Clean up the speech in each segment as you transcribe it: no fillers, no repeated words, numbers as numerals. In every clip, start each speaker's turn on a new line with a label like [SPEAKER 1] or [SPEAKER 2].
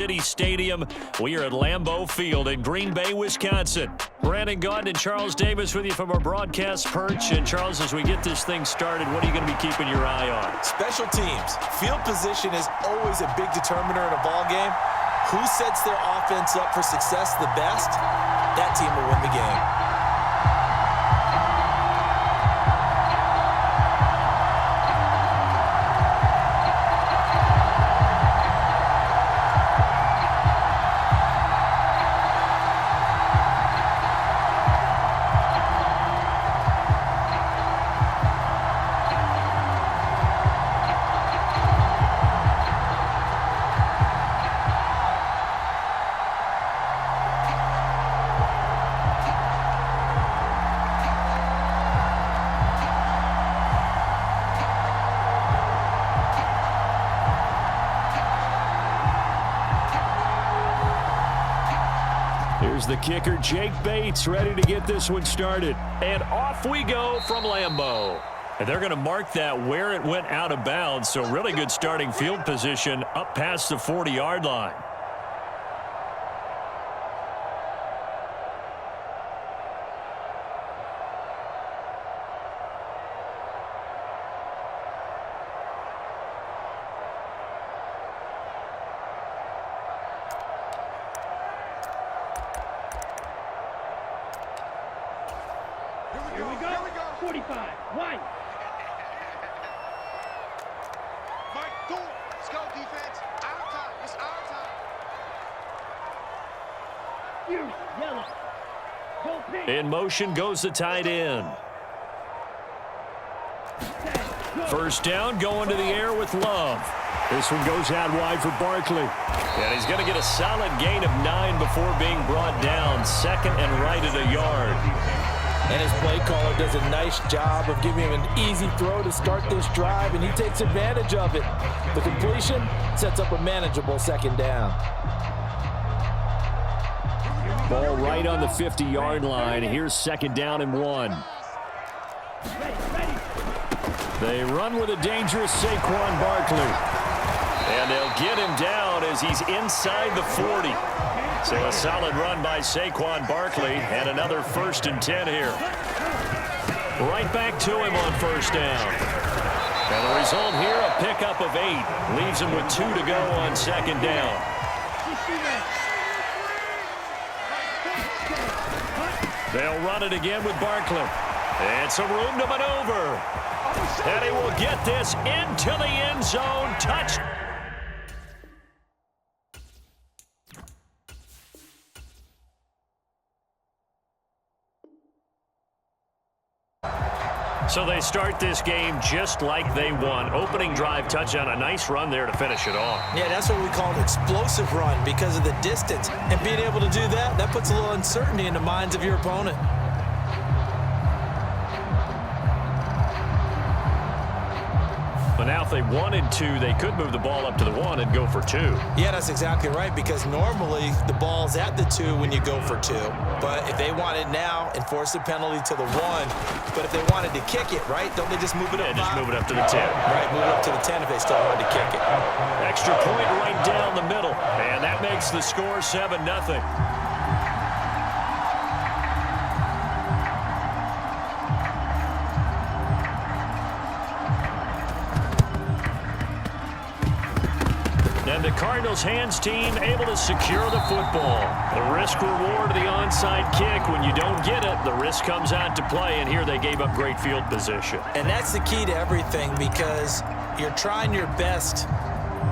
[SPEAKER 1] City Stadium. We are at Lambeau Field in Green Bay, Wisconsin. Brandon Gaudin and Charles Davis with you from our broadcast perch. And Charles, as we get this thing started, what are you going to be keeping your eye on?
[SPEAKER 2] Special teams. Field position is always a big determiner in a ball game. Who sets their offense up for success the best, that team will win the game.
[SPEAKER 1] Here's the kicker, Jake Bates, ready to get this one started. And off we go from Lambeau. And they're going to mark that where it went out of bounds, so really good starting field position up past the 40-yard line.
[SPEAKER 3] Here we go. 45. White.
[SPEAKER 4] Mike, do it. Let's go, defense. Our time. It's our time.
[SPEAKER 3] You. Yellow. Go pink.
[SPEAKER 1] In motion goes the tight end. First down, going to the air with Love. This one goes out wide for Barkley. And he's going to get a solid gain of 9 before being brought down. Second and right at a yard.
[SPEAKER 2] And his play caller does a nice job of giving him an easy throw to start this drive, and he takes advantage of it. The completion sets up a manageable second down.
[SPEAKER 1] Ball right on the 50-yard line. Here's second down and 1. They run with a dangerous Saquon Barkley. And they'll get him down as he's inside the 40. So a solid run by Saquon Barkley and another 1st and 10 here. Right back to him on first down. And the result here, a pickup of 8. Leaves him with 2 to go on second down. They'll run it again with Barkley. And some room to maneuver. And he will get this into the end zone. Touchdown. So they start this game just like they won. Opening drive touchdown, a nice run there to finish it off.
[SPEAKER 2] Yeah, that's what we call an explosive run because of the distance. And being able to do that, that puts a little uncertainty in the minds of your opponent.
[SPEAKER 1] But now if they wanted to, they could move the ball up to the 1 and go for 2.
[SPEAKER 2] Yeah, that's exactly right, because normally the ball's at the 2 when you go for 2. But if they want it now, enforce the penalty to the 1. But if they wanted to kick it, right, don't they just move it up?
[SPEAKER 1] Yeah, just move it up to the 10.
[SPEAKER 2] Right, move it up to the 10 if they still wanted to kick it.
[SPEAKER 1] Extra point right down the middle. And that makes the score 7-0. And the Cardinals hands team able to secure the football. The risk reward of the onside kick. When you don't get it, the risk comes out to play, and here they gave up great field position.
[SPEAKER 2] And that's the key to everything, because you're trying your best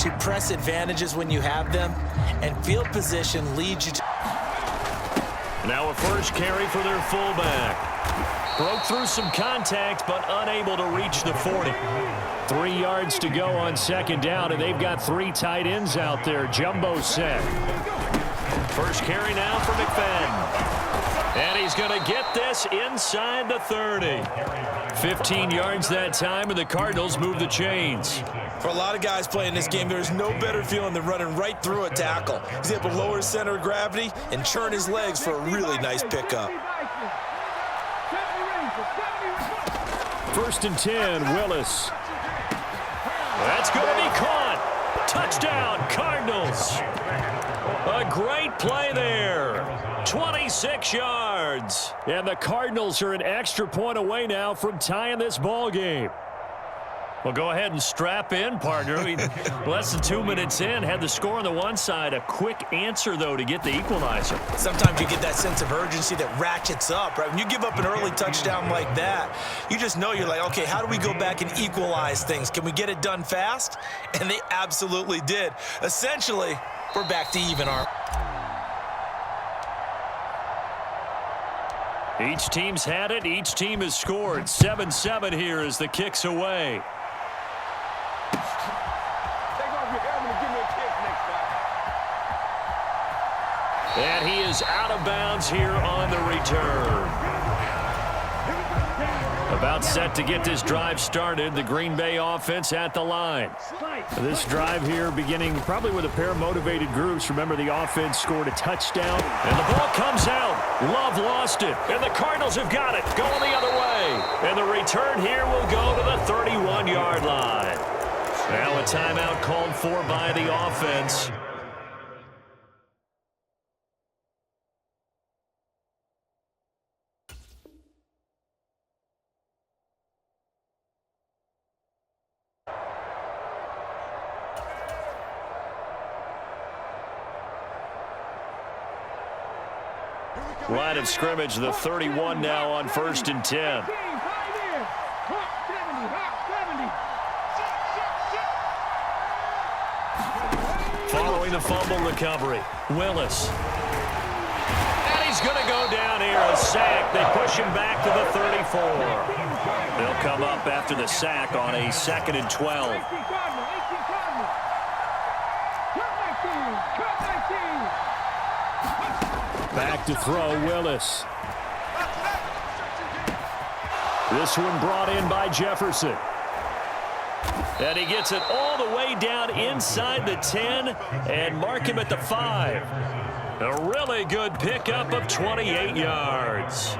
[SPEAKER 2] to press advantages when you have them, and field position leads you to...
[SPEAKER 1] Now a first carry for their fullback. Broke through some contact, but unable to reach the 40. 3 yards to go on second down, and they've got 3 tight ends out there. Jumbo set. First carry now for McFadden. And he's going to get this inside the 30. 15 yards that time, and the Cardinals move the chains.
[SPEAKER 2] For a lot of guys playing this game, there's no better feeling than running right through a tackle. He's able to lower his center of gravity and churn his legs for a really nice pickup.
[SPEAKER 1] 1st and 10, Willis. That's going to be caught. Touchdown, Cardinals. a great play there. 26 yards. And the Cardinals are an extra point away now from tying this ball game. Well, go ahead and strap in, partner. Less than 2 minutes in, had the score on the one side. A quick answer, though, to get the equalizer.
[SPEAKER 2] Sometimes you get that sense of urgency that ratchets up, right? When you give up an early touchdown like that, you just know you're like, okay, how do we go back and equalize things? Can we get it done fast? And they absolutely did. Essentially, we're back to even, aren't we?
[SPEAKER 1] Each team's had it. Each team has scored. 7-7 here as the kick's away. And he is out of bounds here on the return. About set to get this drive started. The Green Bay offense at the line. This drive here beginning probably with a pair of motivated groups. Remember, the offense scored a touchdown. And the ball comes out. Love lost it. And the Cardinals have got it. Going the other way. And the return here will go to the 31-yard line. Now a timeout called for by the offense. Line of scrimmage, the 31 now on 1st and 10. Following the fumble recovery, Willis. And he's going to go down here, a sack. They push him back to the 34. They'll come up after the sack on a 2nd and 12. Back to throw, Willis. This one brought in by Jefferson. And he gets it all the way down inside the 10 and mark him at the 5. A really good pickup of 28 yards.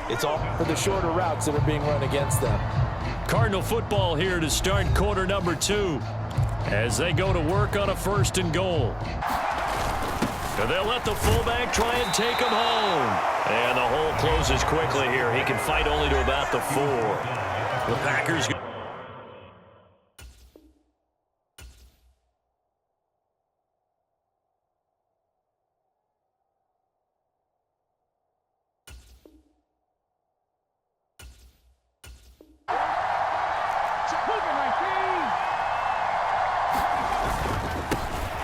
[SPEAKER 2] It's all for the shorter routes that are being run against them.
[SPEAKER 1] Cardinal football here to start quarter number 2 as they go to work on a 1st and goal. And they'll let the fullback try and take him home. And the hole closes quickly here. He can fight only to about the 4. The Packers.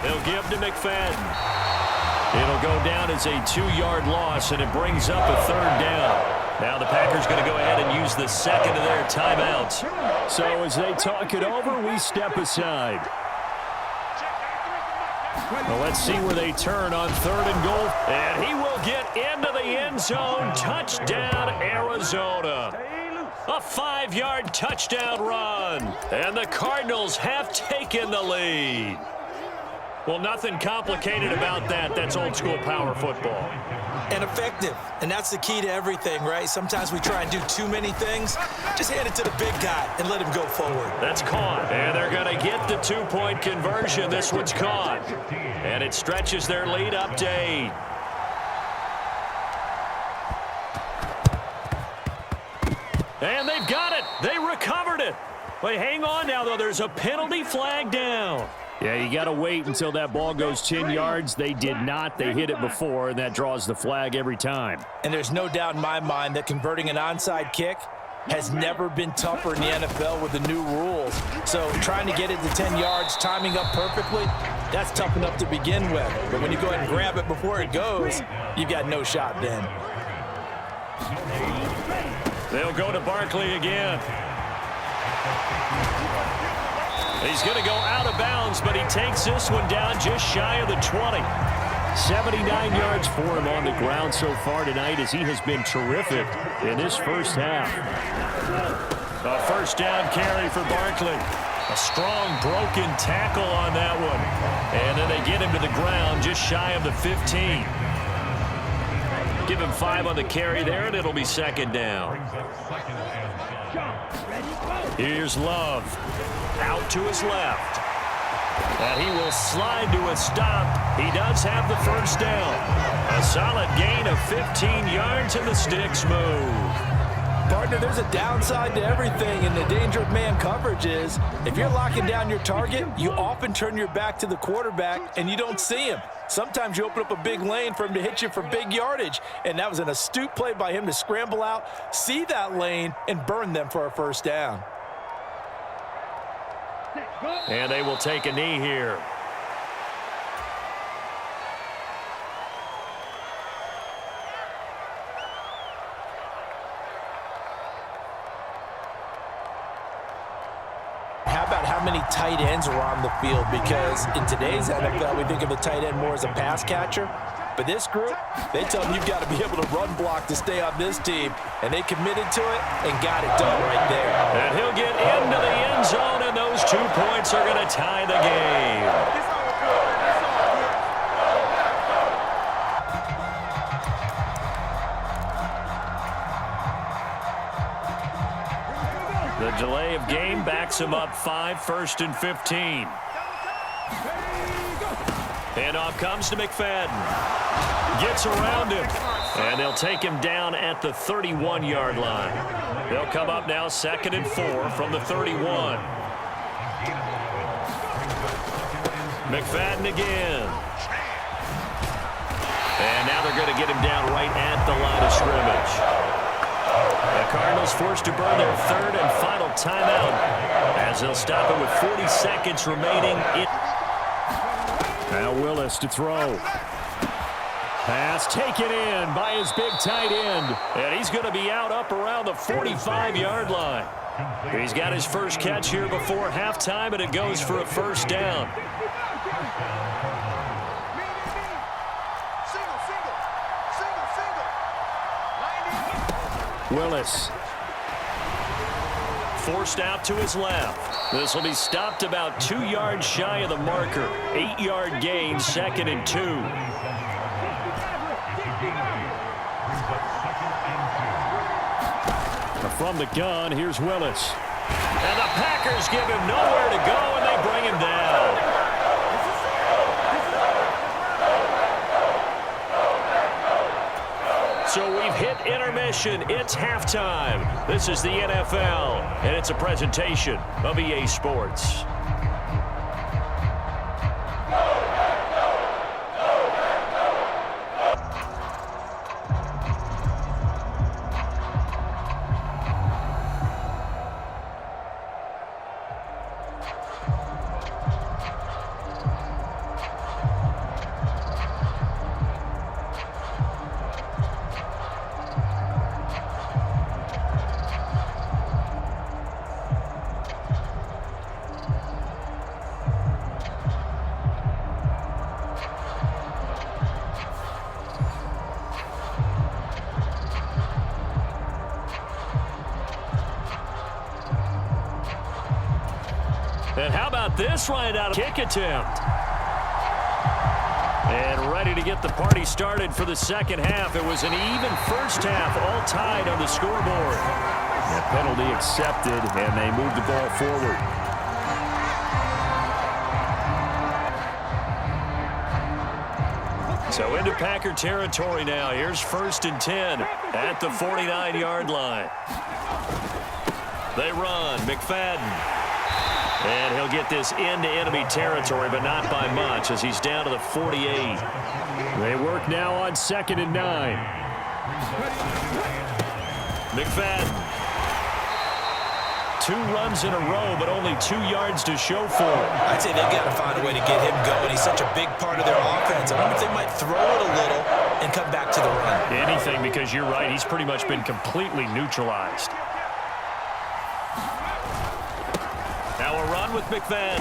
[SPEAKER 1] They'll give to McFadden. It'll go down as a 2-yard loss, and it brings up a 3rd down. Now the Packers going to go ahead and use the second of their timeouts. So as they talk it over, we step aside. Well, let's see where they turn on 3rd and goal. And he will get into the end zone. Touchdown, Arizona. A 5-yard touchdown run. And the Cardinals have taken the lead. Well, nothing complicated about that. That's old-school power football.
[SPEAKER 2] And effective. And that's the key to everything, right? Sometimes we try and do too many things. Just hand it to the big guy and let him go forward.
[SPEAKER 1] That's caught. And they're going to get the 2-point conversion. This one's caught. And it stretches their lead up to 8. And they've got it. They recovered it. But hang on now, though. There's a penalty flag down. Yeah, you got to wait until that ball goes 10 yards. They did not. They hit it before, and that draws the flag every time.
[SPEAKER 2] And there's no doubt in my mind that converting an onside kick has never been tougher in the NFL with the new rules. So trying to get it to 10 yards, timing up perfectly, that's tough enough to begin with. But when you go ahead and grab it before it goes, you've got no shot then.
[SPEAKER 1] They'll go to Barkley again. He's going to go out of bounds, but he takes this one down just shy of the 20. 79 yards for him on the ground so far tonight as he has been terrific in this first half. A 1st down carry for Barkley. A strong broken tackle on that one. And then they get him to the ground just shy of the 15. Give him 5 on the carry there, and it'll be 2nd down. Here's Love. Out to his left. And he will slide to a stop. He does have the first down. A solid gain of 15 yards, and the sticks move.
[SPEAKER 2] Partner, there's a downside to everything, and the danger of man coverage is if you're locking down your target, you often turn your back to the quarterback, and you don't see him. Sometimes you open up a big lane for him to hit you for big yardage, and that was an astute play by him to scramble out, see that lane, and burn them for a first down.
[SPEAKER 1] And they will take a knee here.
[SPEAKER 2] How about how many tight ends are on the field? Because in today's NFL, we think of a tight end more as a pass catcher. But this group, they tell them you've got to be able to run block to stay on this team. And they committed to it and got it done right there.
[SPEAKER 1] And he'll get into the end zone, and those 2 points are going to tie the game. The delay of game backs him up 5, 1st and 15. And off comes to McFadden. Gets around him. And they'll take him down at the 31-yard line. They'll come up now 2nd and 4 from the 31. McFadden again. And now they're going to get him down right at the line of scrimmage. The Cardinals forced to burn their 3rd and final timeout as they'll stop it with 40 seconds remaining. Now Willis to throw. Pass taken in by his big tight end. And he's going to be out up around the 45-yard line. He's got his first catch here before halftime, and it goes for a first down. Willis. Forced out to his left. This will be stopped about 2 yards shy of the marker. 8-yard gain, 2nd and 2. From the gun, here's Willis. And the Packers give him nowhere to go, and they bring him down. So we've hit intermission. It's halftime. This is the NFL, and it's a presentation of EA Sports. And how about this right out of kick attempt? And ready to get the party started for the second half. It was an even first half, all tied on the scoreboard. The penalty accepted, and they move the ball forward. So into Packer territory now. Here's 1st and 10 at the 49-yard line. They run. McFadden. And he'll get this into enemy territory, but not by much as he's down to the 48. They work now on 2nd and 9. McFadden. 2 runs in a row, but only 2 yards to show for it.
[SPEAKER 2] I'd say they've got to find a way to get him going. He's such a big part of their offense. I wonder if they might throw it a little and come back to the run.
[SPEAKER 1] Anything, because you're right. He's pretty much been completely neutralized. Now a run with McFadden.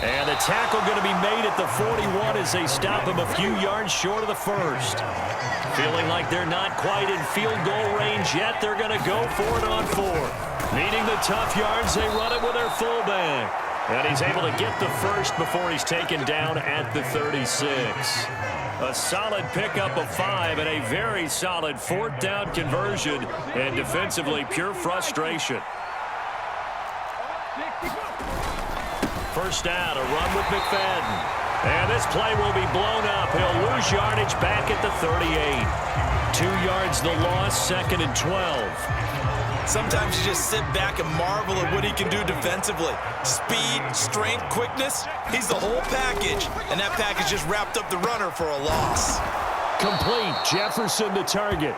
[SPEAKER 1] And the tackle going to be made at the 41 as they stop him a few yards short of the first. Feeling like they're not quite in field goal range yet, they're going to go for it on 4. Needing the tough yards, they run it with their fullback. And he's able to get the first before he's taken down at the 36. A solid pickup of 5 and a very solid 4th down conversion. And defensively, pure frustration. first down, a run with McFadden. And this play will be blown up. He'll lose yardage back at the 38. 2 yards the loss, 2nd and 12.
[SPEAKER 2] Sometimes you just sit back and marvel at what he can do defensively. Speed, strength, quickness, he's the whole package. And that package just wrapped up the runner for a loss.
[SPEAKER 1] Complete. Jefferson the target.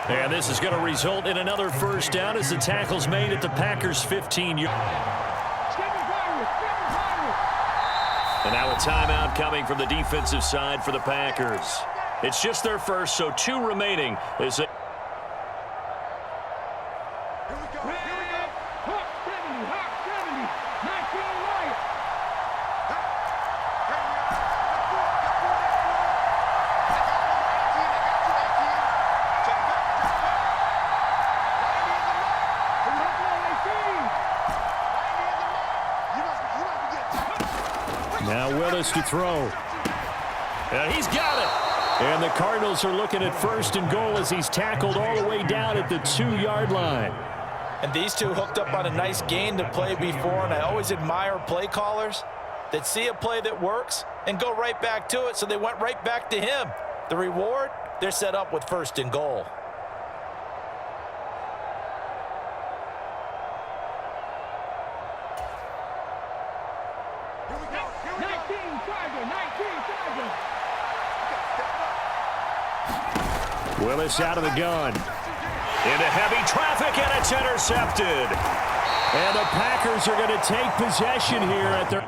[SPEAKER 1] And this is going to result in another first down as the tackle's made at the Packers' 15-yard. And now a timeout coming from the defensive side for the Packers. It's just their first, so 2 remaining. As they Now Willis to throw. And he's got it. And the Cardinals are looking at 1st and goal as he's tackled all the way down at the 2-yard line.
[SPEAKER 2] And these two hooked up on a nice gain to play before, and I always admire play callers that see a play that works and go right back to it, so they went right back to him. The reward, they're set up with 1st and goal.
[SPEAKER 1] Willis out of the gun. Into heavy traffic, and it's intercepted. And the Packers are going to take possession here at their...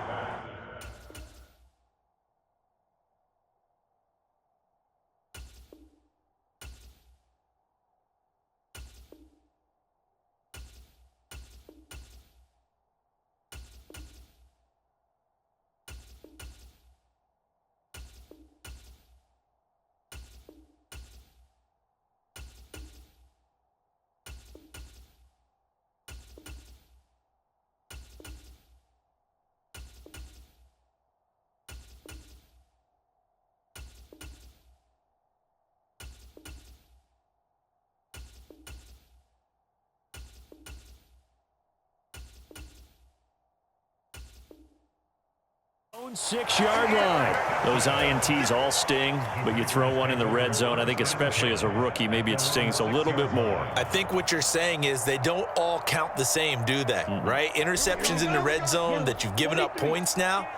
[SPEAKER 1] own 6-yard line. Those INTs all sting, but you throw one in the red zone, I think especially as a rookie, maybe it stings a little bit more.
[SPEAKER 2] I think what you're saying is they don't all count the same, do they? Right? Interceptions in the red zone that you've given up points now,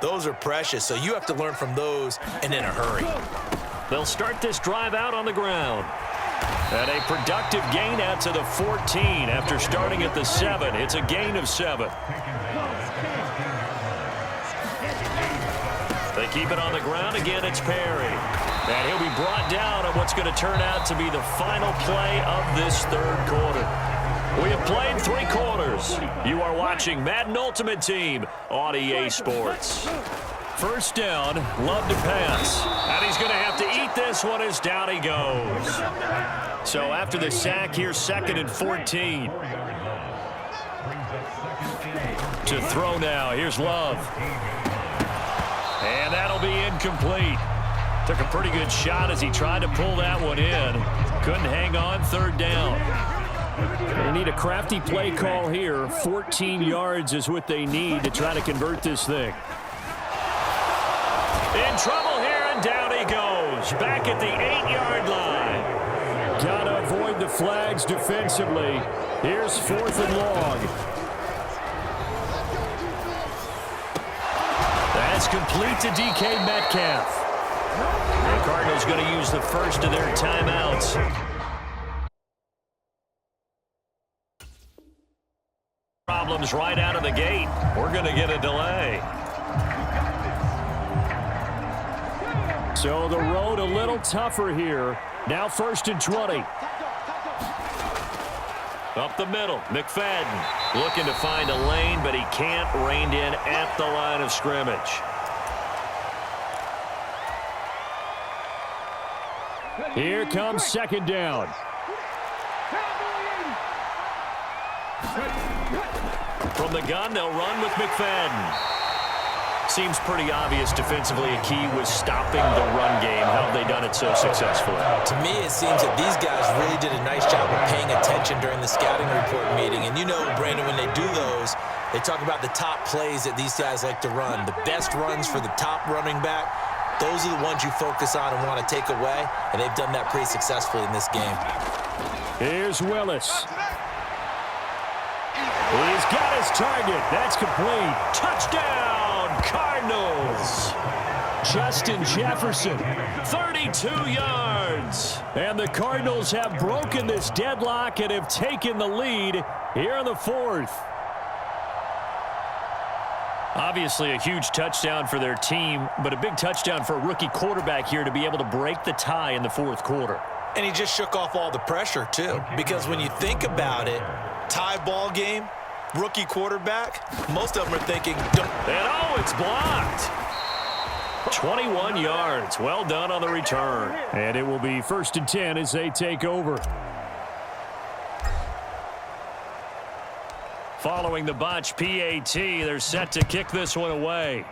[SPEAKER 2] those are precious, so you have to learn from those and in a hurry.
[SPEAKER 1] They'll start this drive out on the ground. And a productive gain out to the 14 after starting at the 7. It's a gain of 7. They keep it on the ground. Again, it's Perry. And he'll be brought down on what's going to turn out to be the final play of this 3rd quarter. We have played 3 quarters. You are watching Madden Ultimate Team on EA Sports. First down, Love to pass. And he's going to have to eat this one as down he goes. So after the sack here, 2nd and 14. To throw now. Here's Love. And that'll be incomplete. Took a pretty good shot as he tried to pull that one in. Couldn't hang on, 3rd down. They need a crafty play call here. 14 yards is what they need to try to convert this thing. In trouble here, and down he goes. Back at the 8-yard line. Got to avoid the flags defensively. Here's 4th and long. That's complete to DK Metcalf. The Cardinals going to use the first of their timeouts. Problems right out of the gate. We're going to get a delay. So the road a little tougher here. Now 1st and 20. Up the middle, McFadden looking to find a lane, but he can't. Reined in at the line of scrimmage. Here comes 2nd down. From the gun, they'll run with McFadden. Seems pretty obvious defensively a key was stopping the run game. How have they done it so successfully?
[SPEAKER 2] To me, it seems that these guys really did a nice job of paying attention during the scouting report meeting. And you know, Brandon, when they do those, They talk about the top plays that these guys like to run. The best runs for the top running back, those are the ones you focus on and want to take away, and they've done that pretty successfully in this game.
[SPEAKER 1] Here's Willis. He's got his target. That's complete. Touchdown, Cardinals. Justin Jefferson, 32 yards. And the Cardinals have broken this deadlock and have taken the lead here in the fourth. Obviously a huge touchdown for their team, but a big touchdown for a rookie quarterback here to be able to break the tie in the fourth quarter.
[SPEAKER 2] And he just shook off all the pressure, too. Because when you think about it, tie ball game, rookie quarterback, most of them are thinking, don't.
[SPEAKER 1] And oh, it's blocked. 21 yards. Well done on the return. And it will be 1st and 10 as they take over. Following the botch PAT, they're set to kick this one away.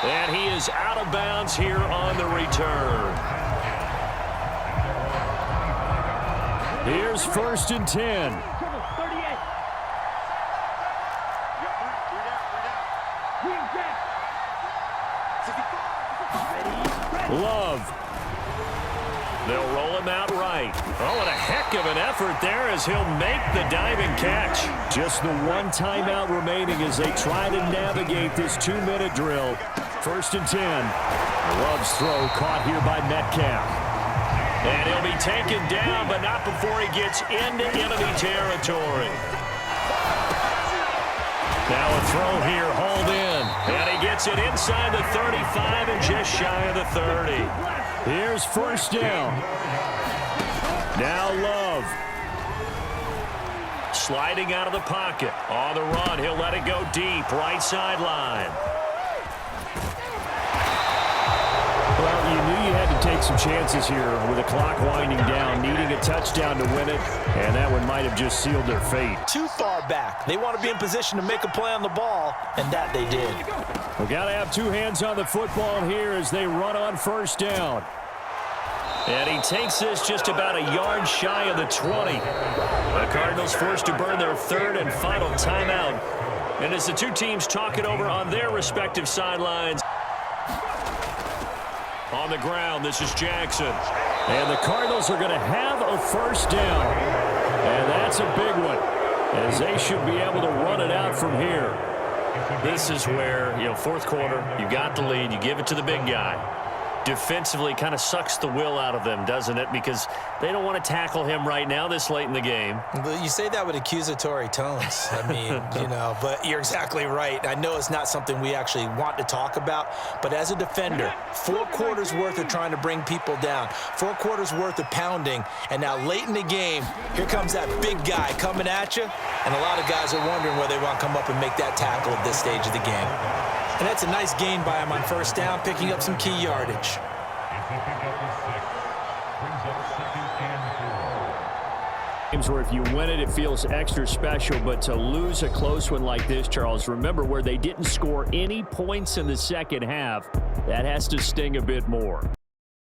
[SPEAKER 1] And he is out of bounds here on the return. Here's 1st and 10. Love. They'll roll him out right. Oh, and a heck of an effort there as he'll make the diving catch. Just the one timeout remaining as they try to navigate this 2-minute drill. 1st and 10. Love's throw caught here by Metcalf. And he'll be taken down, but not before he gets into enemy territory. Now a throw here, hauled in. And he gets it inside the 35 and just shy of the 30. Here's 1st down. Now Love. Sliding out of the pocket. On the run, he'll let it go deep. Right sideline. Well, you knew you had to take some chances here with the clock winding down, needing a touchdown to win it, and that one might have just sealed their fate.
[SPEAKER 2] Too far back. They want to be in position to make a play on the ball, and that they did.
[SPEAKER 1] We've got to have two hands on the football here as they run on 1st down. And he takes this just about a yard shy of the 20. The Cardinals forced to burn their 3rd and final timeout. And as the two teams talk it over on their respective sidelines. On the ground, this is Jackson. And the Cardinals are going to have a 1st down. And that's a big one, as they should be able to run it out from here. This is where, fourth quarter, you got the lead, you give it to the big guy. Defensively kind of sucks the will out of them, doesn't it? Because they don't want to tackle him right now this late in the game.
[SPEAKER 2] But you say that with accusatory tones. I mean, but you're exactly right. I know it's not something we actually want to talk about, but as a defender, 4 quarters worth of trying to bring people down, 4 quarters worth of pounding, and now late in the game, here comes that big guy coming at you, and a lot of guys are wondering whether they want to come up and make that tackle at this stage of the game. And that's a nice gain by him on 1st down, picking up some key yardage.
[SPEAKER 1] Games where if you win it, it feels extra special, but to lose a close one like this, Charles, remember where they didn't score any points in the second half, that has to sting a bit more.